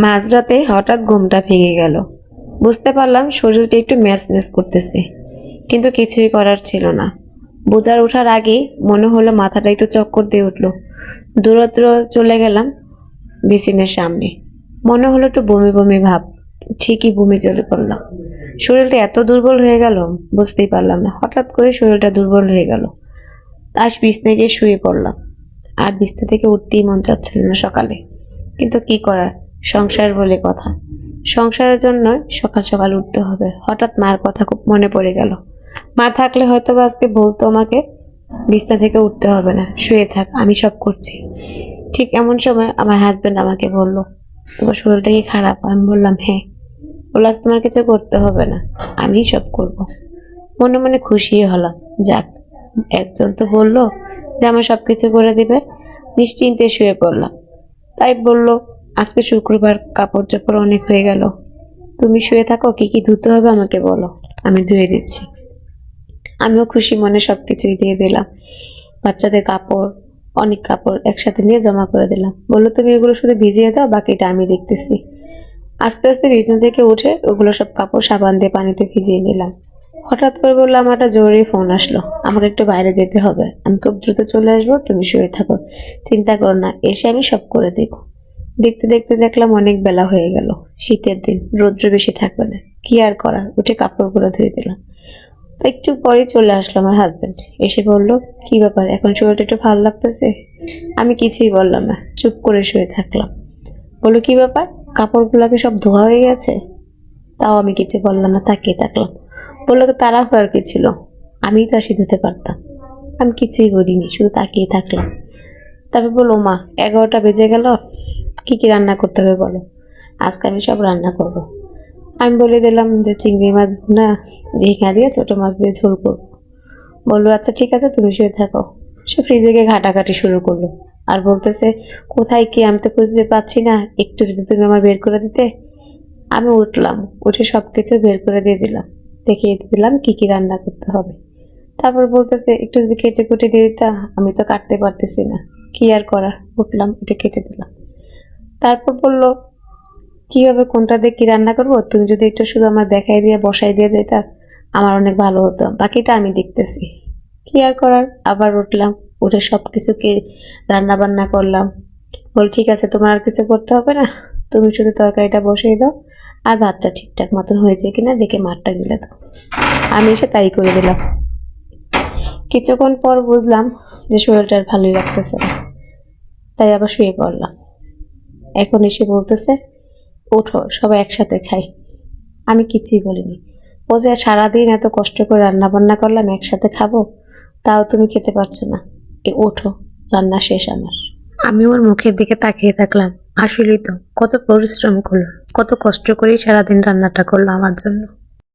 মাঝরাতে হঠাৎ ঘুমটা ভেঙে গেল। বুঝতে পারলাম শরীরটা একটু ম্যাচ ম্যাচ করতেছে, কিন্তু কিছুই করার ছিল না। বোঝার ওঠার আগেই মনে হলো মাথাটা একটু চক্কর দিয়ে উঠলো। দূরত্ব চলে গেলাম বেসিনের সামনে। মনে হলো একটু বমি বমি ভাব। ঠিকই বমি চলে পড়লাম। শরীরটা এত দুর্বল হয়ে গেল বুঝতেই পারলাম না। হঠাৎ করে শরীরটা দুর্বল হয়ে গেল। আজ বিছনায় গিয়ে শুয়ে পড়লাম। আর বিছনা থেকে উঠতেই মন চাচ্ছিল না সকালে, কিন্তু কি করার, সংসার বলে কথা। সংসারের জন্য সকাল সকাল উঠতে হবে। হঠাৎ মার কথা খুব মনে পড়ে গেল। মা থাকলে হয়তো বা আজকে বলতো আমাকে বিছনা থেকে উঠতে হবে না, শুয়ে থাক, আমি সব করছি। ঠিক এমন সময় আমার হাজবেন্ড আমাকে বলল, তোমার শরীরটা কি খারাপ? আমি বললাম হ্যাঁ। বলল আজ তোমার কিছু করতে হবে না, আমি সব করব। মনে মনে খুশি হলাম। যাক, একজন তো বললো যে আমার সবকিছু করে দিবে। নিশ্চিন্তে শুয়ে পড়লাম। তাই বলল, আজকে শুক্রবার, কাপড় চোপড় অনেক হয়ে গেল, তুমি শুয়ে থাকো, কি কি ধুতে হবে আমাকে বলো, আমি ধুয়ে দিচ্ছি। আমিও খুশি মনে সবকিছুই দিয়ে দিলাম। বাচ্চাদের কাপড়, অনেক কাপড় একসাথে নিয়ে জমা করে দিলাম। বললো তুমি এগুলো শুধু ভিজিয়ে দাও, বাকিটা আমি দেখতেছি। আস্তে আস্তে বিছানা থেকে উঠে ওগুলো সব কাপড় সাবান দিয়ে পানিতে ভিজিয়ে নিলাম। হঠাৎ করে বললো আমার একটা জরুরি ফোন আসলো, আমাকে একটু বাইরে যেতে হবে, আমি খুব দ্রুত চলে আসবো, তুমি শুয়ে থাকো, চিন্তা করো না, এসে আমি সব করে দেব। দেখতে দেখতে দেখলাম অনেক বেলা হয়ে গেল। শীতের দিন, রৌদ্র বেশি থাকবে না, কি আর করার, উঠে কাপড়গুলো ধুয়ে দিলাম। তো একটু পরে চলে আসলো আমার হাজবেন্ড। এসে বলল, কি ব্যাপার, এখন শরীরটা একটু ভালো লাগতেছে? আমি কিছুই বললাম না, চুপ করে শুয়ে থাকলাম। বললো কি ব্যাপার, কাপড়গুলোকে সব ধোয়া হয়ে গেছে? তাও আমি কিছু বললাম না, তাকিয়ে থাকলাম। বললো তো তাড়াহুড়ার কি ছিল, আমিই তো আসি ধুতে পারতাম। আমি কিছুই বলিনি, শুধু তাকিয়ে থাকলাম। তারপর বললো, মা 11টা বেজে গেল, কি কি রান্না করতে হবে বলো। আজকে আমি সব রান্না করব। আমি বলে দিলাম যে চিংড়ি মাছ ভুনা, ঝিঙা দিয়ে ছোট মাছ দিয়ে ঝোল করবো। বললো আচ্ছা ঠিক আছে, তুমি শুয়ে থাকো। সে ফ্রিজে গিয়ে ঘাটাঘাটি শুরু করলো। আর বলতেছে, কোথায় কি, আমি তো খুঁজে পাচ্ছি না, একটু যদি তুমি আমার বের করে দিতে। আমি উঠলাম, উঠে সবকিছু বের করে দিয়ে দিলাম, দেখিয়ে দিলাম কি কি রান্না করতে হবে। তারপর বলতেছে, একটু যদি কেটে কুটে দিয়ে দিতা, আমি তো কাটতে পারতেছি না, কি আর করার। উঠলাম, উঠে কেটে দিলাম। তারপর বলল, কিভাবে কোনটা দিয়ে কি রান্না করবো, তুমি যদি একটু শুধু আমার দেখাই দিয়ে বসাই দিয়ে দিতা, আমার অনেক ভালো হতো, বাকিটা আমি দেখতেছি। কি আর করার, আবার উঠলাম, উঠে সবকিছুকে রান্না বান্না করলাম। বল ঠিক আছে, তোমার আর কিছু করতে হবে না, তুমি শুধু তরকারিটা বসিয়ে দাও, আর ভাতটা ঠিকঠাক মতন হয়েছে কিনা দেখে মাঠটা গিলে দাও। আমি এসে তাই করে দিলাম। কিছুক্ষণ পর বুঝলাম যে শরীরটা আর ভালোই লাগতেছে না, তাই আবার শুয়ে পড়লাম। এখন এসে বলতেছে, ওঠো সবাই একসাথে খাই। আমি কিছুই বলিনি। ও যে সারাদিন এত কষ্ট করে রান্না বান্না করলাম, একসাথে খাবো, তাও তুমি খেতে পারছো না, ওঠো, রান্না শেষ আমার। আমি ওর মুখের দিকে তাকিয়ে থাকলাম। আসলেই তো কত পরিশ্রম করলো, কত কষ্ট করেই সারাদিন রান্নাটা করলো আমার জন্য।